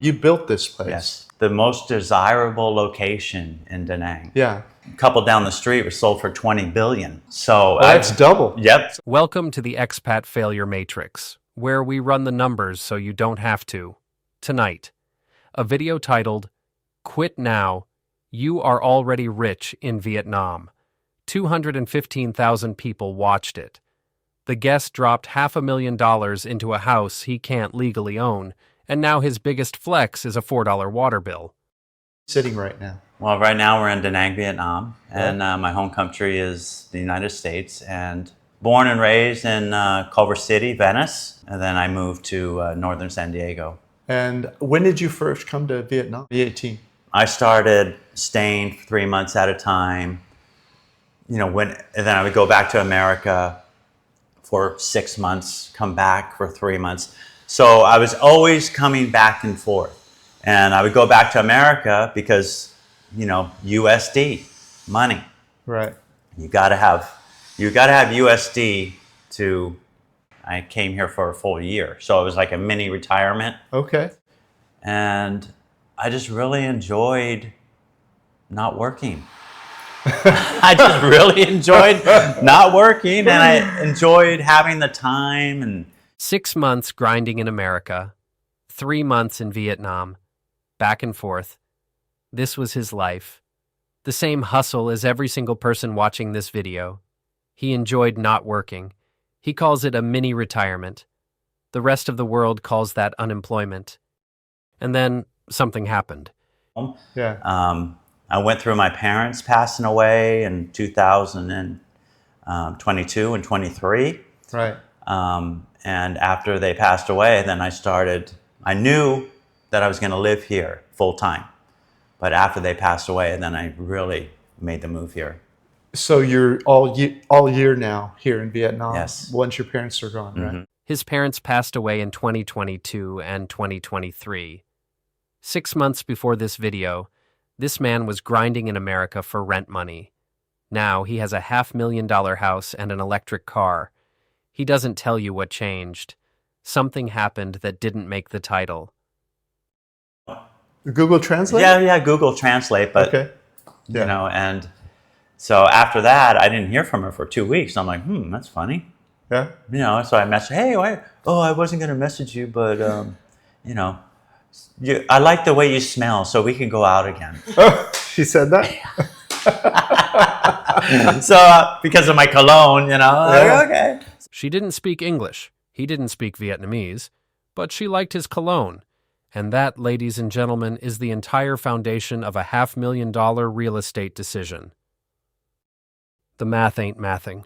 You built this place. Yes. The most desirable location in Da Nang. Yeah. A couple down the street was sold for $20 billion. So that's double. Yep. Welcome to the Expat Failure Matrix, where we run the numbers so you don't have to. Tonight, a video titled, Quit Now, You Are Already Rich in Vietnam. 215,000 people watched it. The guest dropped $500,000 into a house he can't legally own, and now his biggest flex is a $4 water bill. Sitting right now. Well, right now we're in Da Nang, Vietnam, and my home country is the United States, and born and raised in Culver City, Venice, and then I moved to northern San Diego. And when did you first come to Vietnam? 18. I started staying 3 months at a time, and then I would go back to America for 6 months, come back for 3 months. So I was always coming back and forth. And I would go back to America because, USD, money. Right. You gotta have USD I came here for a full year. So it was like a mini retirement. Okay. And I just really enjoyed not working. I just really enjoyed not working, and I enjoyed having the time. And 6 months grinding in America, 3 months in Vietnam, back and forth. This was his life. The same hustle as every single person watching this video. He enjoyed not working. He calls it a mini retirement. The rest of the world calls that unemployment. And then something happened. Yeah. I went through my parents passing away in 2022 and 23. Right. And after they passed away, then I knew that I was going to live here full time. But after they passed away, then I really made the move here. So you're all year now here in Vietnam? Yes. Once your parents are gone, right? His parents passed away in 2022 and 2023. 6 months before this video, this man was grinding in America for rent money. Now he has a $500,000 house and an electric car. He doesn't tell you what changed. Something happened that didn't make the title. Google Translate? Yeah, Google Translate. But, okay. Yeah. and so after that, I didn't hear from her for 2 weeks. I'm like, that's funny. Yeah. So I messaged, hey, I wasn't going to message you, but, I like the way you smell, so we can go out again. Oh, she said that? So because of my cologne, like, okay. She didn't speak English. He didn't speak Vietnamese. But she liked his cologne. And that, ladies and gentlemen, is the entire foundation of a $500,000 real estate decision. The math ain't mathing.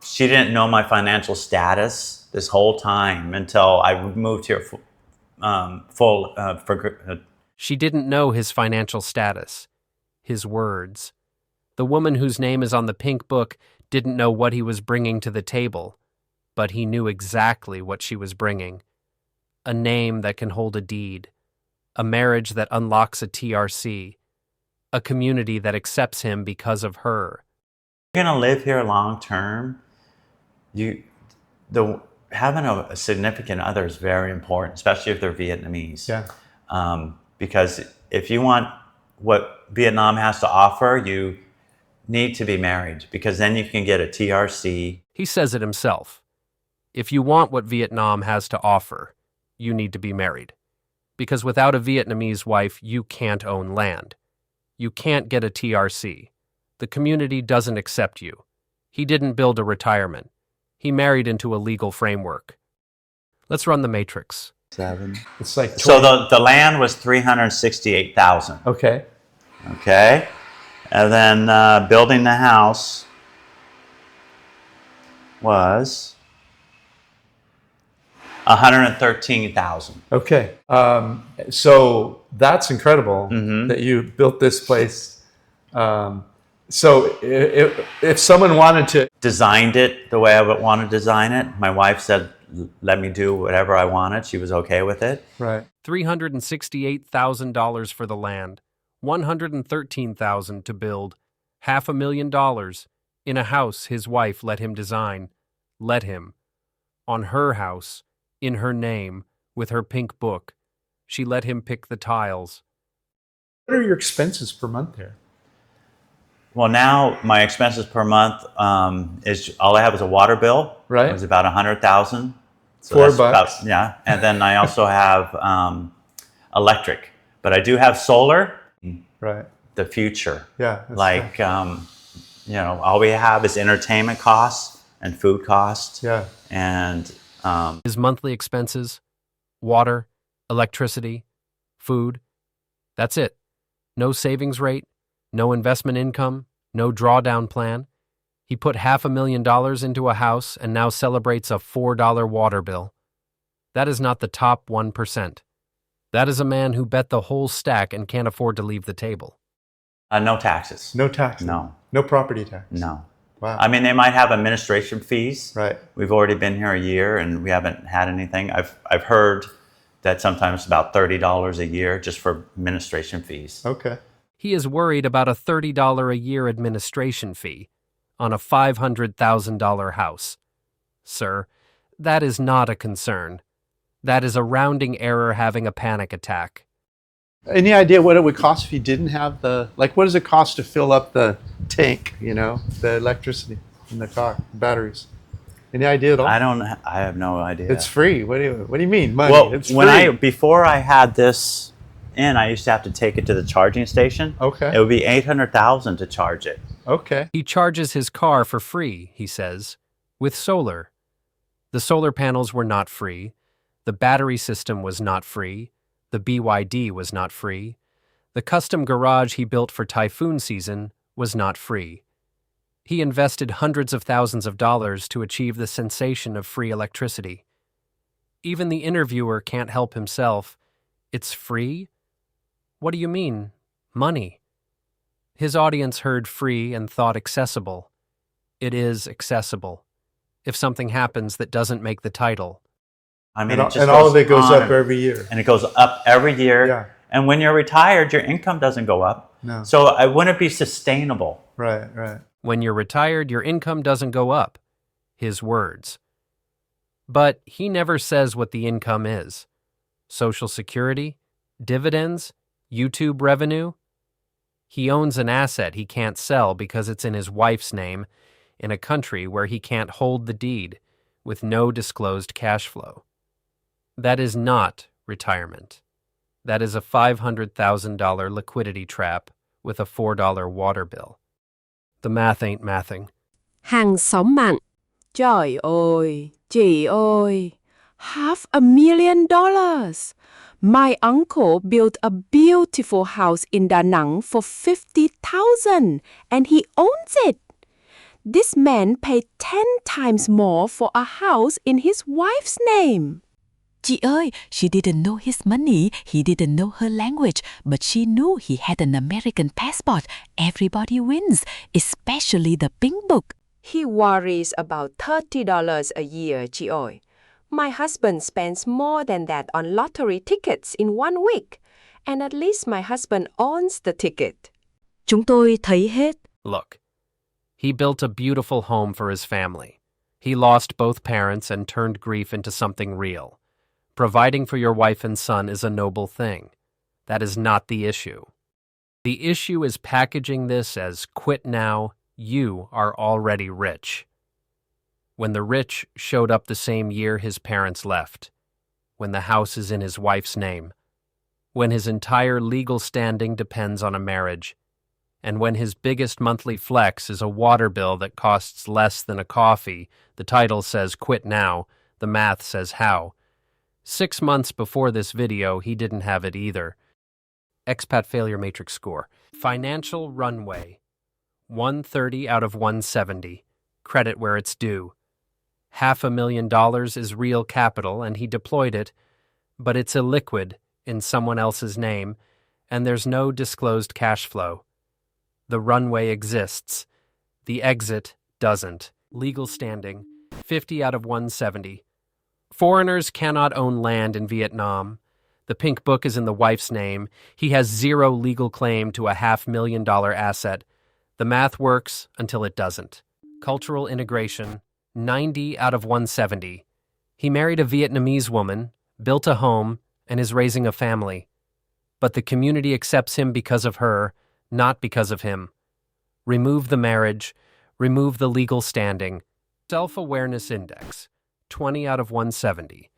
She didn't know my financial status this whole time until I moved here She didn't know his financial status, his words. The woman whose name is on the pink book didn't know what he was bringing to the table, but he knew exactly what she was bringing. A name that can hold a deed, a marriage that unlocks a TRC, a community that accepts him because of her. If you're going to live here long term, having a significant other is very important, especially if they're Vietnamese. Yeah. Because if you want what Vietnam has to offer, you need to be married, because then you can get a TRC. He says it himself. If you want what Vietnam has to offer, you need to be married. Because without a Vietnamese wife, you can't own land. You can't get a TRC. The community doesn't accept you. He didn't build a retirement. He married into a legal framework. Let's run the matrix. 7. It's like 20. So the land was $368,000. Okay. Okay. And then building the house was $113,000. Okay. So that's incredible that you built this place. So if someone wanted to... Designed it the way I would want to design it. My wife said, let me do whatever I wanted. She was okay with it. Right. $368,000 for the land, $113,000 to build, $500,000 in a house his wife let him design. Let him. On her house, in her name, with her pink book. She let him pick the tiles. What are your expenses per month there? Well, now my expenses per month is all I have is a water bill. Right. It was about $100,000. So $4. About, yeah. And then I also have electric, but I do have solar. Right. The future. Yeah. Like, all we have is entertainment costs and food costs. Yeah. And His monthly expenses, water, electricity, food. That's it. No savings rate, no investment income, no drawdown plan. He put $500,000 into a house and now celebrates a $4 water bill. That is not the top 1%. That is a man who bet the whole stack and can't afford to leave the table. no taxes. No taxes. No. No property tax. No. Wow. I mean, they might have administration fees. Right. We've already been here a year and we haven't had anything. I've heard that sometimes about $30 a year just for administration fees. Okay. He is worried about a $30 a year administration fee on a $500,000 house. Sir, that is not a concern. That is a rounding error having a panic attack. Any idea what it would cost if you didn't have what does it cost to fill up the tank, the electricity in the car, batteries? Any idea at all? I have no idea. It's free. What do you mean, money? Well, It's free. before I had this I used to have to take it to the charging station. Okay. It would be $800,000 to charge it. Okay. He charges his car for free, he says, with solar. The solar panels were not free. The battery system was not free. The BYD was not free. The custom garage he built for typhoon season was not free. He invested hundreds of thousands of dollars to achieve the sensation of free electricity. Even the interviewer can't help himself. It's free? What do you mean? Money. His audience heard free and thought accessible. It is accessible. If something happens that doesn't make the title. I mean, and all of it goes up every year. And it goes up every year. Yeah. And when you're retired, your income doesn't go up. No. So it wouldn't be sustainable. Right, right. When you're retired, your income doesn't go up. His words. But he never says what the income is. Social Security? Dividends? YouTube revenue? He owns an asset he can't sell because it's in his wife's name in a country where he can't hold the deed with no disclosed cash flow. That is not retirement. That is a $500,000 liquidity trap with a $4 water bill. The math ain't mathing. Hàng xóm mặn. Trời ơi, chị ơi, $500,000. My uncle built a beautiful house in Da Nang for $50,000 and he owns it. This man paid 10 times more for a house in his wife's name. Chị ơi, she didn't know his money, he didn't know her language, but she knew he had an American passport. Everybody wins, especially the Pink Book. He worries about $30 a year, chị ơi. My husband spends more than that on lottery tickets in 1 week, and at least my husband owns the ticket. Chúng tôi thấy hết. Look, he built a beautiful home for his family. He lost both parents and turned grief into something real. Providing for your wife and son is a noble thing. That is not the issue. The issue is packaging this as quit now, you are already rich. When the rich showed up the same year his parents left, when the house is in his wife's name, when his entire legal standing depends on a marriage, and when his biggest monthly flex is a water bill that costs less than a coffee, the title says quit now, the math says how. 6 months before this video, he didn't have it either. Expat Failure Matrix Score. Financial Runway. 130 out of 170. Credit where it's due. $500,000 is real capital and he deployed it, but it's illiquid in someone else's name and there's no disclosed cash flow. The runway exists. The exit doesn't. Legal standing. 50 out of 170. Foreigners cannot own land in Vietnam. The Pink Book is in the wife's name. He has zero legal claim to a $500,000 asset. The math works until it doesn't. Cultural integration. 90 out of 170. He married a Vietnamese woman, built a home, and is raising a family. But the community accepts him because of her, not because of him. Remove the marriage, remove the legal standing. Self-awareness index, 20 out of 170.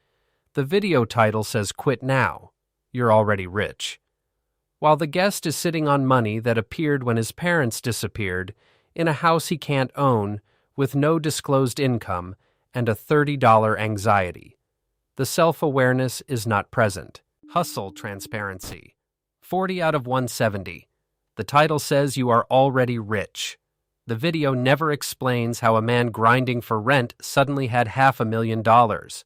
The video title says "Quit Now, You're Already Rich." While the guest is sitting on money that appeared when his parents disappeared, in a house he can't own, with no disclosed income, and a $30 anxiety. The self-awareness is not present. Hustle transparency, 40 out of 170. The title says "You Are Already Rich." The video never explains how a man grinding for rent suddenly had $500,000.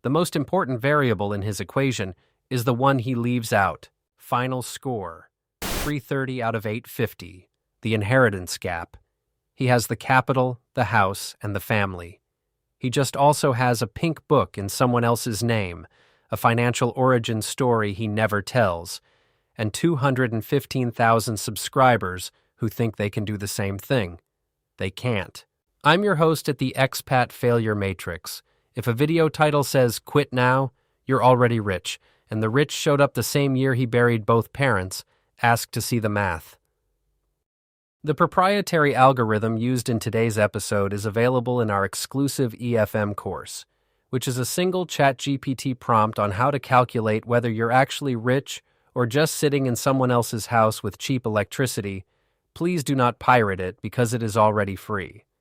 The most important variable in his equation is the one he leaves out. Final score, 330 out of 850, the inheritance gap. He has the capital, the house, and the family. He just also has a pink book in someone else's name, a financial origin story he never tells, and 215,000 subscribers who think they can do the same thing. They can't. I'm your host at the Expat Failure Matrix. If a video title says "Quit Now, You're Already Rich," and the rich showed up the same year he buried both parents, ask to see the math. The proprietary algorithm used in today's episode is available in our exclusive EFM course, which is a single ChatGPT prompt on how to calculate whether you're actually rich or just sitting in someone else's house with cheap electricity. Please do not pirate it because it is already free.